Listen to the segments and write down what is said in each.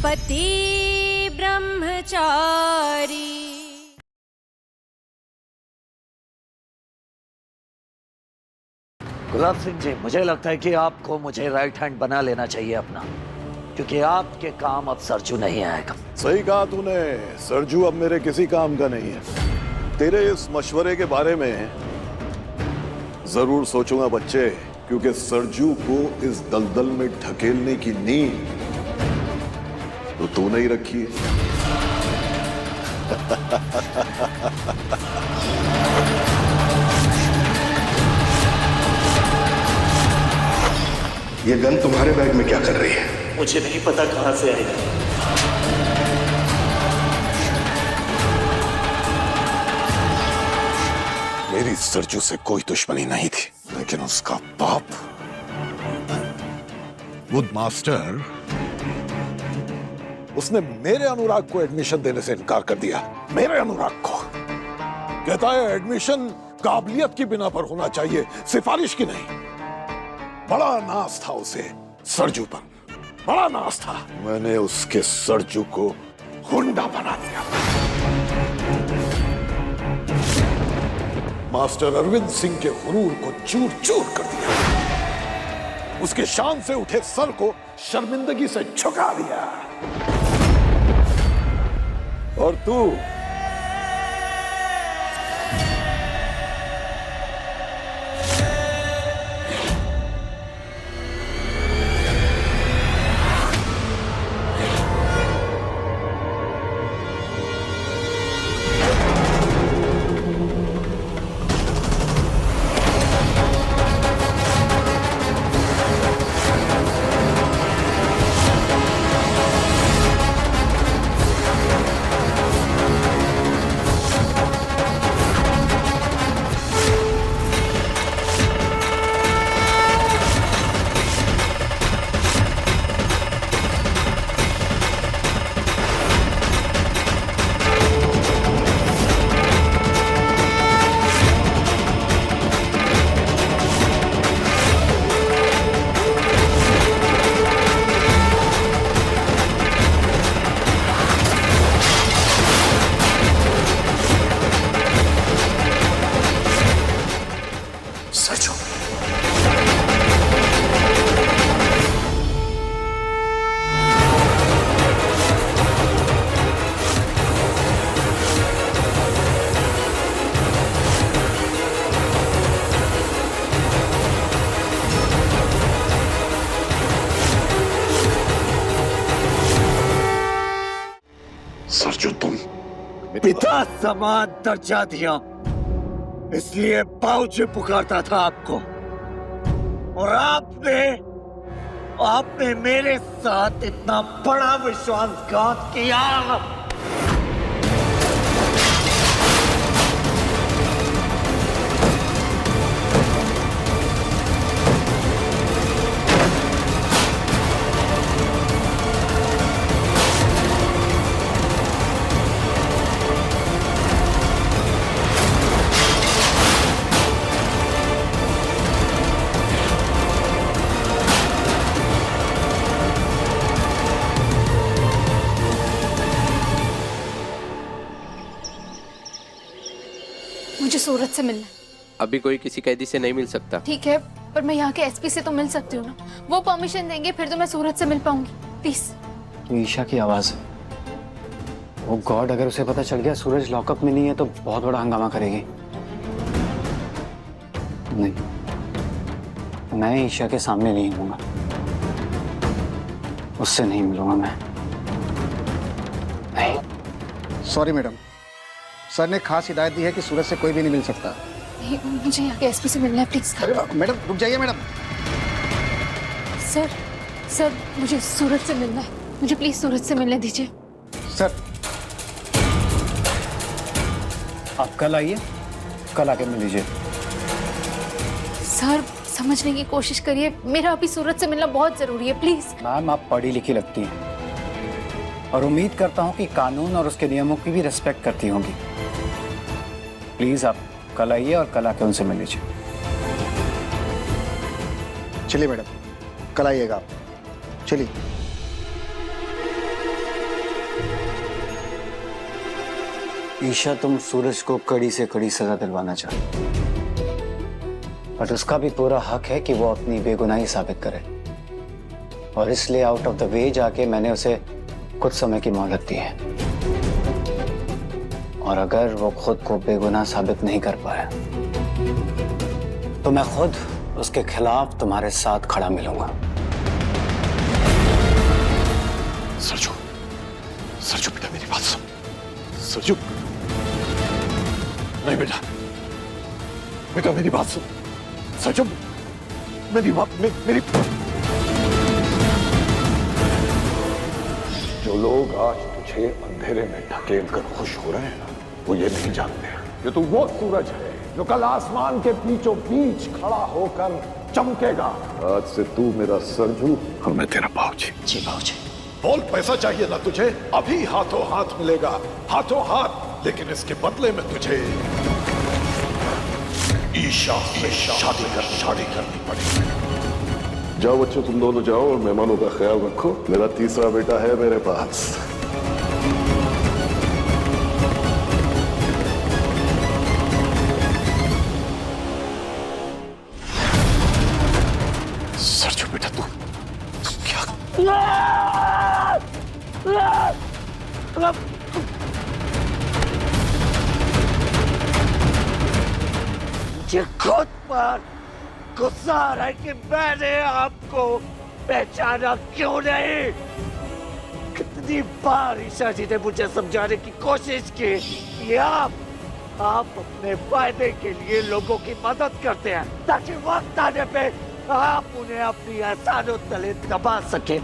पति ब्रह्मचारी। गुलाब सिंह जी, मुझे लगता है कि आपको मुझे राइट हैंड बना लेना चाहिए अपना, क्योंकि आपके काम अब सरजू नहीं आएगा। सही कहा तूने, सरजू अब मेरे किसी काम का नहीं है। तेरे इस मशवरे के बारे में जरूर सोचूंगा बच्चे, क्योंकि सरजू को इस दलदल में ढकेलने की नींव तो तूने ही रखी है। ये गन तुम्हारे बैग में क्या कर रही है? मुझे नहीं पता कहां से आई। मेरी सरजू से कोई दुश्मनी नहीं थी, लेकिन उसका बाप वुड मास्टर, उसने मेरे अनुराग को एडमिशन देने से इनकार कर दिया। मेरे अनुराग को कहता है एडमिशन काबिलियत की बिना पर होना चाहिए, सिफारिश की नहीं। बड़ा नाज था उसे सरजू पर, बड़ा नाज था। मैंने उसके सरजू को गुंडा बना दिया। मास्टर अरविंद सिंह के गुरूर को चूर चूर कर दिया। उसके शान से उठे सर को शर्मिंदगी से झुका दिया। और तू सरजू तुम पिता समान दर्जा दिया, इसलिए बाबूजी पुकारता था आपको, और आपने मेरे साथ इतना बड़ा विश्वासघात किया। मुझे सूरज से मिलना है। अभी कोई किसी कैदी से नहीं मिल सकता। ठीक है, पर मैं यहाँ के एसपी से तो मिल सकती हूँ ना। वो परमिशन देंगे, फिर तो मैं सूरज से मिल पाऊंगी। प्लीज। तो ईशा की आवाज है। ओ गॉड, अगर उसे पता चल गया सूरज लॉकअप में नहीं है तो बहुत बड़ा हंगामा करेगी। नहीं, मैं ईशा के सामने नहीं हूँगा, उससे नहीं मिलूंगा मैं। नहीं। सॉरी मैडम, सर ने खास हिदायत दी है कि सूरज से कोई भी नहीं मिल सकता। नहीं, मुझे यहाँ के एसपी से मिलना है, प्लीज। मैडम रुक जाइए मैडम। सर मुझे सूरज से मिलना है, मुझे प्लीज सूरज से मिलने दीजिए। सर आप कल आइए, कल आके मिल लीजिए। सर समझने की कोशिश करिए, मेरा अभी सूरज से मिलना बहुत जरूरी है, प्लीज। मैम आप पढ़ी लिखी लगती हैं और उम्मीद करता हूँ कि कानून और उसके नियमों की भी रिस्पेक्ट करती होंगी। प्लीज आप कल आइए और कल आके उनसे मिल लीजिए। चलिए मैडम, कल आइएगा आप। चलिए। ईशा, तुम सूरज को कड़ी से कड़ी सजा दिलवाना चाहते, बट उसका भी पूरा हक है कि वो अपनी बेगुनाही साबित करे, और इसलिए आउट ऑफ द वे जाके मैंने उसे कुछ समय की मोहलत दी है। और अगर वो खुद को बेगुनाह साबित नहीं कर पाया तो मैं खुद उसके खिलाफ तुम्हारे साथ खड़ा मिलूंगा। सरजू, सरजू बेटा मेरी बात सुन। सरजू, नहीं बेटा, बेटा मेरी बात सुन। सरजू, मेरी बात, मेरी जो लोग आज तुझे अंधेरे में ढकेल कर खुश हो रहे हैं ना, वो ये नहीं जानते कि तू वो सूरज है जो कल आसमान के बीचों बीच खड़ा होकर चमकेगा। आज से तू मेरा सरजू और मैं तेरा बाबूजी। जी बाबूजी। बोल, पैसा चाहिए ना तुझे? अभी हाथों हाथ मिलेगा, हाथों हाथ। लेकिन इसके बदले में तुझे ईशा से शादी करनी पड़ेगी। जाओ बच्चों, तुम दोनों जाओ और मेहमानों का ख्याल रखो। मेरा तीसरा बेटा है मेरे पास। सरजू बेटा, तू क्या? मुझे खुद पर गुस्सा आ रहा है कि मैंने आपको पहचाना क्यों नहीं। कितनी बार ईशा जी ने मुझे समझाने की कोशिश की कि आप अपने फायदे के लिए लोगों की मदद करते हैं ताकि वक्त आने पे आप उन्हें अपनी एहसानों तले दबा सके,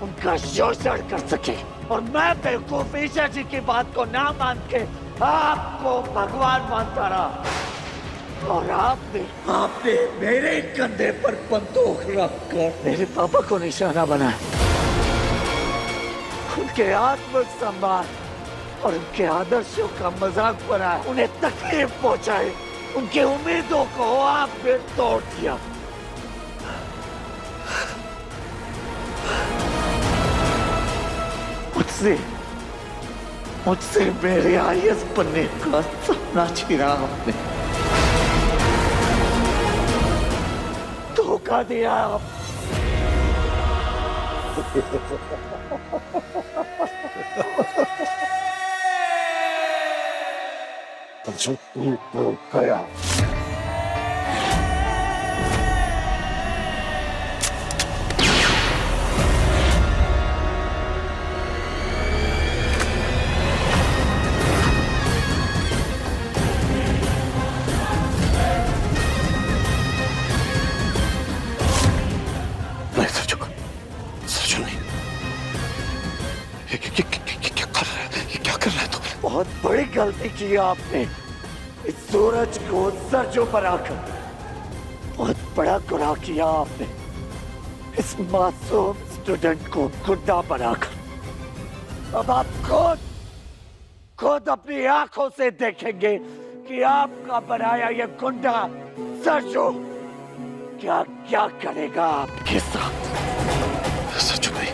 उनका शोषण कर सके। और मैं बेवकूफ ईशा जी की बात को ना मान के आपको भगवान मानता रहा। और आपने मेरे कंधे पर बंदूक रखकर मेरे पापा को निशाना बनाया, उनके आत्मसम्मान और उनके आदर्शों का मजाक बनाया, उन्हें तकलीफ पहुंचाई, उनकी उम्मीदों को आपने तोड़ दिया। मुझसे मेरे आईएएस बनने का सपना छीना आपने, धोखा दिया आप। गया। बहुत बड़ी गलती की आपने, इस सूरज को सरजू पर आकर बहुत बड़ा गुनाह किया आपने, इस मासूम स्टूडेंट को गुंडा बनाकर। अब आप खुद अपनी आंखों से देखेंगे कि आपका बनाया ये गुंडा सरजू क्या क्या करेगा आपके साथ। सरजू भाई,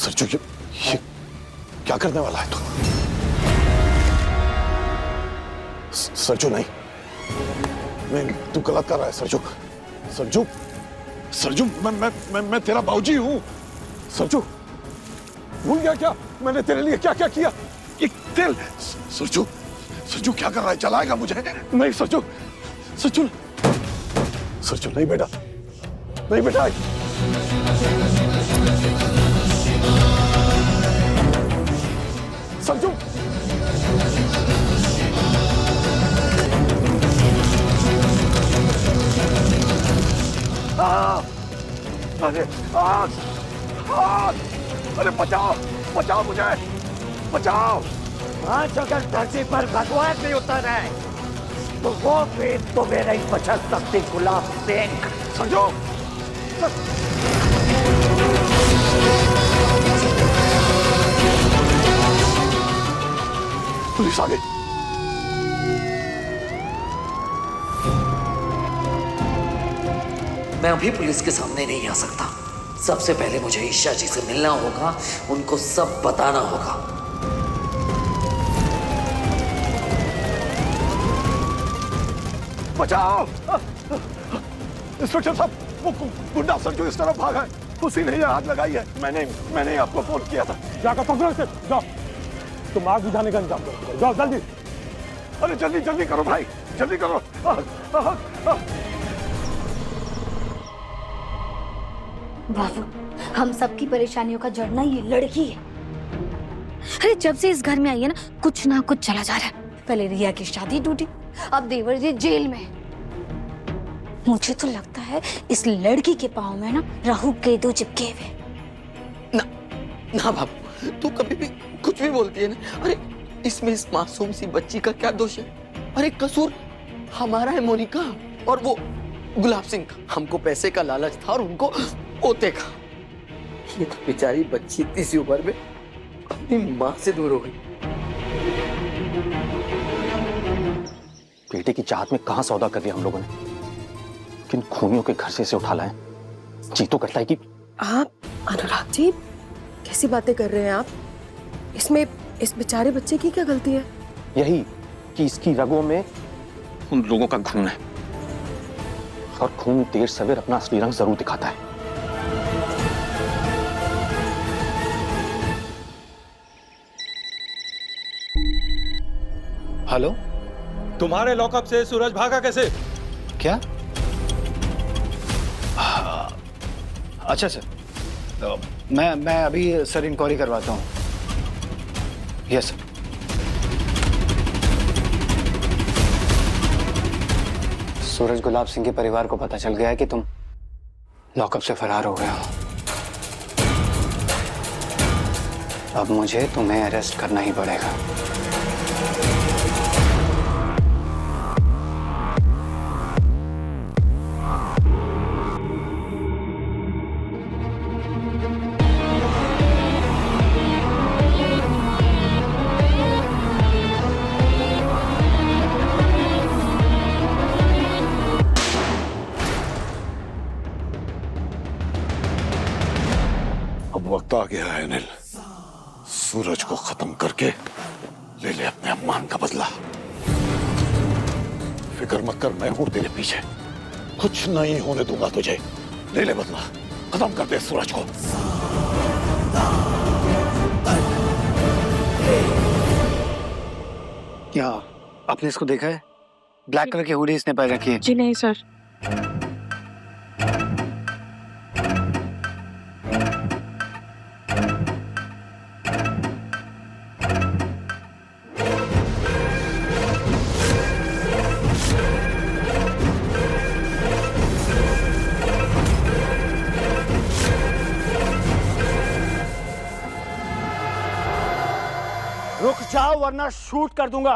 सरजू ये क्या करने वाला है तू? सरजू नहीं, तू गलत कर रहा है सरजू। सरजू मैं तेरा बाबूजी हूँ। सरजू भूल गया क्या मैंने तेरे लिए क्या क्या किया? ये तेल। सरजू क्या कर रहा है? जलाएगा मुझे? नहीं सरजू नहीं बेटा, नहीं बेटा। सरजू अरे बचाओ मुझे, बचाओ। आज अगर धरती पर भगवान भी उतर है तो वो भी तुम्हें नहीं बचा सकती गुलाब सिंह। समझो। पुलिस आ गई। मैं अभी पुलिस के सामने नहीं आ सकता। सबसे पहले मुझे ईशा जी से मिलना होगा, उनको सब बताना होगा। बचाओ! इंस्पेक्टर साहब, वो गुंडा सर जो इस तरफ भागा है, उसी ने ये आग लगाई है। मैंने आपको फोन किया था। जाकर पकड़ो इसे, जाओ। तुम आग बुझाने का इंतजाम करो, जाओ जल्दी। अरे जल्दी जल्दी करो भाई, जल्दी करो। बाबू, हम सबकी परेशानियों का जड़ ना ये लड़की है। अरे जब से इस घर में आई है ना कुछ चला जा रहा है। पहले रिया की शादी टूटी, अब देवर जी जेल में। मुझे तो लगता है इस लड़की के पाँव में ना राहु केतु चिपके हुए। ना बाबू, तू कभी भी कुछ भी बोलती है ना। अरे इसमें इस मासूम सी बच्ची का क्या दोष है? अरे कसूर हमारा है मोनिका और वो गुलाब सिंह का। हमको पैसे का लालच था और उनको पोते का। ये तो बेचारी बच्ची इतनी सी उम्र में अपनी माँ से दूर हो गई। बेटे की चाहत में कहां सौदा कर लिया हम लोगों ने। किन खूनियों के घर से इसे उठा लाए। जी तो करता है कि आप अनुराग जी कैसी बातें कर रहे हैं आप? इसमें इस बेचारे बच्चे की क्या गलती है? यही कि इसकी रगों में उन लोगों का खून है और खून देर सवेर अपना असली रंग जरूर दिखाता है। हेलो, तुम्हारे लॉकअप से सूरज भागा कैसे? क्या? अच्छा सर, तो मैं अभी सर इंक्वायरी करवाता हूँ। Yes sir. सूरज गुलाब सिंह के परिवार को पता चल गया है कि तुम लॉकअप से फरार हो गए हो। अब मुझे तुम्हें अरेस्ट करना ही पड़ेगा। अब वक्त आ गया है अनिल, सूरज को खत्म करके ले ले अपने अपमान का बदला। फिक्र मत कर, मैं हूं तेरे पीछे, कुछ नहीं होने दूंगा तुझे। ले ले बदला, खत्म कर दे सूरज को। क्या आपने इसको देखा है? ब्लैक कलर की हुडी इसने पहन रखी है। जी नहीं सर। रुक जाओ वरना शूट कर दूंगा।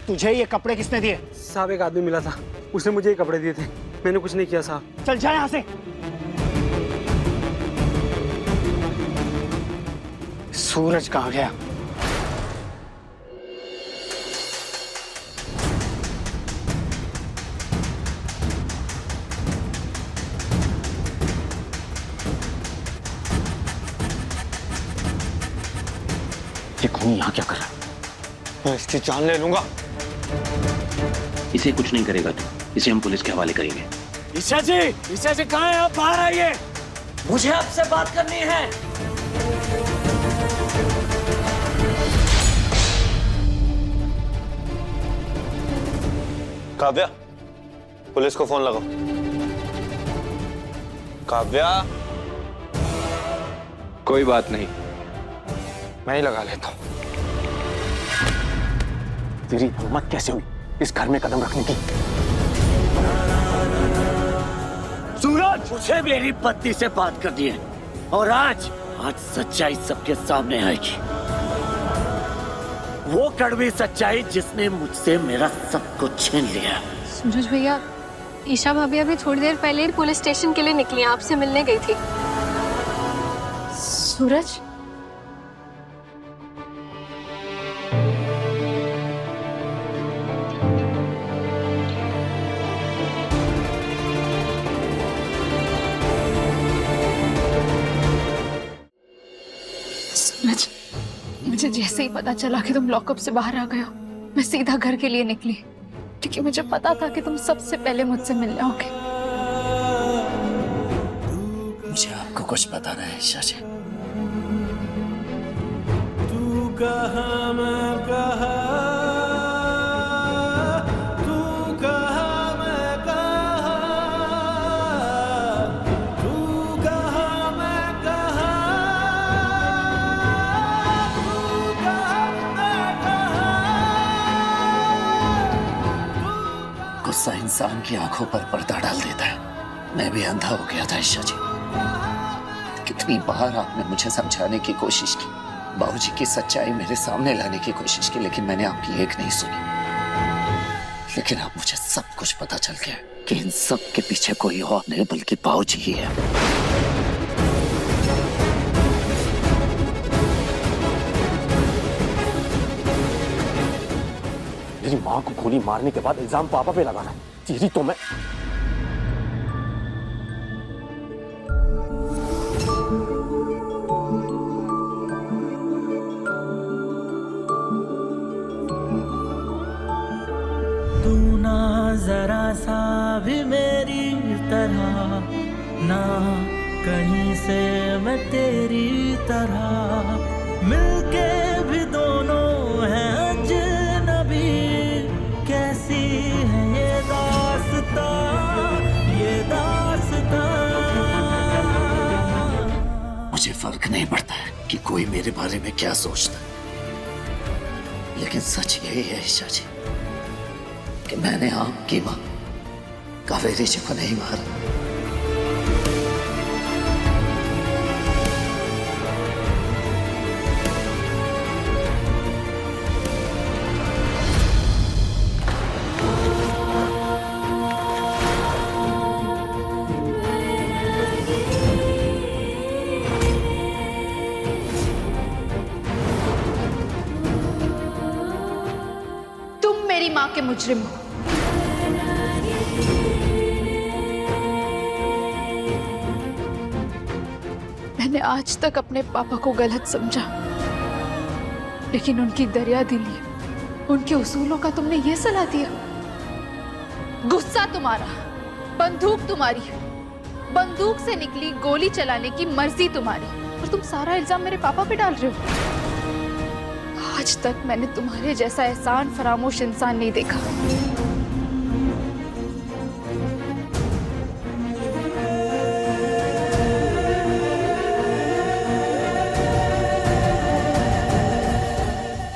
तुझे ये कपड़े किसने दिए? साहब एक आदमी मिला था, उसने मुझे ये कपड़े दिए थे। मैंने कुछ नहीं किया साहब। चल जा यहां से। सूरज कहां गया? ये खून यहाँ क्या कर रहा है? मैं इसकी जान ले लूंगा। इसे कुछ नहीं करेगा तू, इसे हम पुलिस के हवाले करेंगे। ईशा जी कहाँ हैं आप? बाहर आइए, मुझे आपसे बात करनी है। काव्या, पुलिस को फोन लगाओ। काव्या। कोई बात नहीं, मैं ही लगा लेता हूं। तेरी हिम्मत कैसे हुई इस घर में कदम रखने की। सूरज, मुझे मेरी पत्नी से बात करनी है और आज सच्चाई सबके सामने आएगी। वो कड़वी सच्चाई जिसने मुझसे मेरा सब कुछ छीन लिया। सूरज भैया, ईशा भाभी अभी थोड़ी देर पहले ही पुलिस स्टेशन के लिए निकली, आपसे मिलने गई थी। सूरज, सूरज, मुझे जैसे ही पता चला कि तुम लॉकअप से बाहर आ गए हो, मैं सीधा घर के लिए निकली, क्योंकि मुझे पता था कि तुम सबसे पहले मुझसे मिलने आओगे। मुझे आपको कुछ पता नहीं है ईशा जी। गुस्सा इंसान की आंखों पर पर्दा डाल देता है। मैं भी अंधा हो गया था ईशा जी। कितनी बार आपने मुझे समझाने की कोशिश की, बाबूजी की सच्चाई मेरे सामने लाने की कोशिश की, लेकिन मैंने आपकी एक नहीं सुनी। लेकिन अब मुझे सब कुछ पता चल गया कि इन सब के पीछे कोई और नहीं बल्कि बाबूजी ही है। मेरी माँ को गोली मारने के बाद इल्जाम पापा पे लगाना है, तेरी तो मैं। तू ना जरा सा भी मेरी तरह, ना कहीं से मैं तेरी तरह, मिलके भी दोनों हैं अजनबी। कैसी है ये दास्तां, ये दास्तां। मुझे फर्क नहीं पड़ता है कि कोई मेरे बारे में क्या सोचता है, लेकिन सच यही है ईशा जी कि मैंने आपकी मां कावेरी जी को नहीं मारा। तुम मेरी माँ के मुजरिम हो। मैंने आज तक अपने पापा को गलत समझा, लेकिन उनकी दरिया दिली, उनके उसूलों का तुमने ये सलाह दिया। गुस्सा तुम्हारा, बंदूक तुम्हारी, बंदूक से निकली गोली चलाने की मर्जी तुम्हारी, और तुम सारा इल्जाम मेरे पापा पे डाल रहे हो। आज तक मैंने तुम्हारे जैसा एहसान फरामोश इंसान नहीं देखा।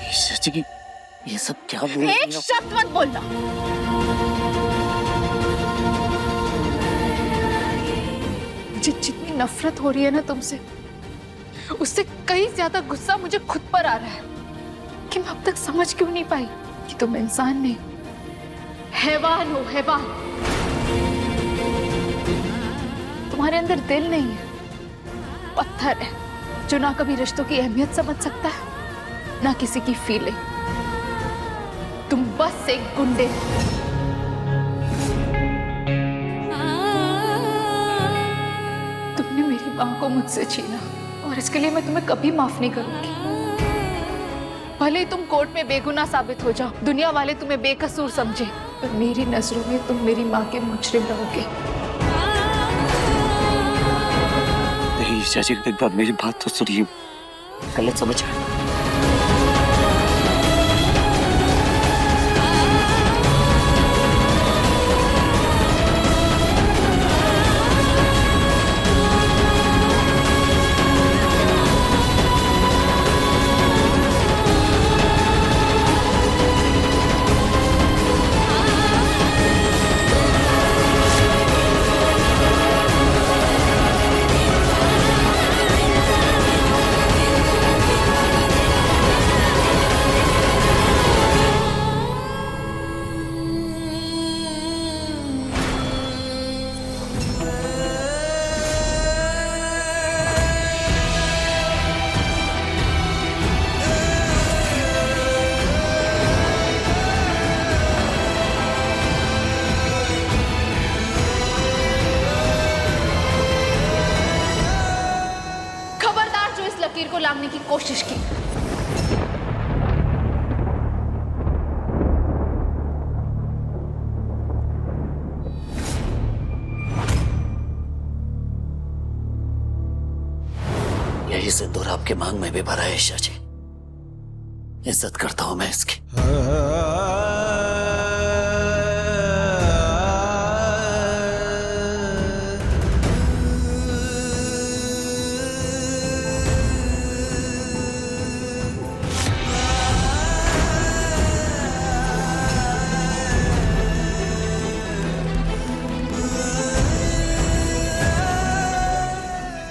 ईशा जी, ये सब क्या बोल रही एक हो? शब्द मत बोलना। मुझे जितनी नफरत हो रही है ना तुमसे, उससे कहीं ज्यादा गुस्सा मुझे खुद पर आ रहा है कि मैं अब तक समझ क्यों नहीं पाई कि तुम इंसान नहीं, हैवान हो, हैवान। तुम्हारे अंदर दिल नहीं है, पत्थर है जो ना कभी रिश्तों की अहमियत समझ सकता है, ना किसी की फीलिंग। तुम बस एक गुंडे। तुमने मेरी मां को मुझसे छीना, और इसके लिए मैं तुम्हें कभी माफ नहीं करूंगी। भले ही तुम कोर्ट में बेगुनाह साबित हो जाओ, दुनिया वाले तुम्हें बेकसूर समझे, पर मेरी नजरों में तुम मेरी मां के मुजरिम रहोगे। ईशा जी, एक बार मेरी बात तो सुनिए, गलत समझ आया। कोशिश की। यही सिंदूर आपके मांग में भी भरा है ईशा जी। इज्जत करता हूं मैं इसकी।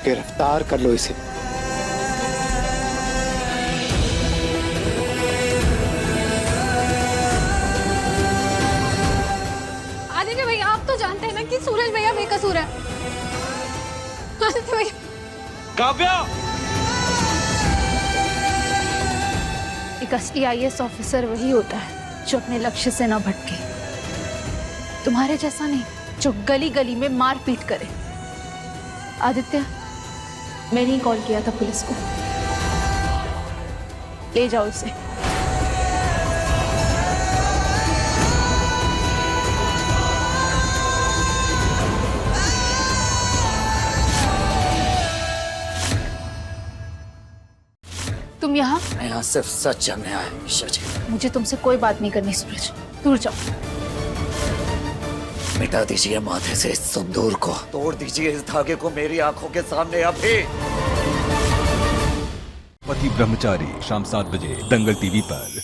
गिरफ्तार कर लो इसे। आदित्य भैया, आप तो जानते हैं ना कि सूरज भैया बेकसूर है। आदित्य भैया। काव्या! एक असली IAS ऑफिसर वही होता है जो अपने लक्ष्य से न भटके। तुम्हारे जैसा नहीं जो गली गली में मारपीट करे। आदित्य, मैंने ही कॉल किया था पुलिस को। ले जाओ इसे। तुम यहाँ? मैं यहाँ सिर्फ सच जानने आया हूं ईशा जी। मुझे तुमसे कोई बात नहीं करनी सूरज, दूर जाओ। मिटा दीजिए माथे से इस सिंदूर को, तोड़ दीजिए इस धागे को मेरी आंखों के सामने अभी। पति ब्रह्मचारी शाम 7 बजे दंगल TV पर।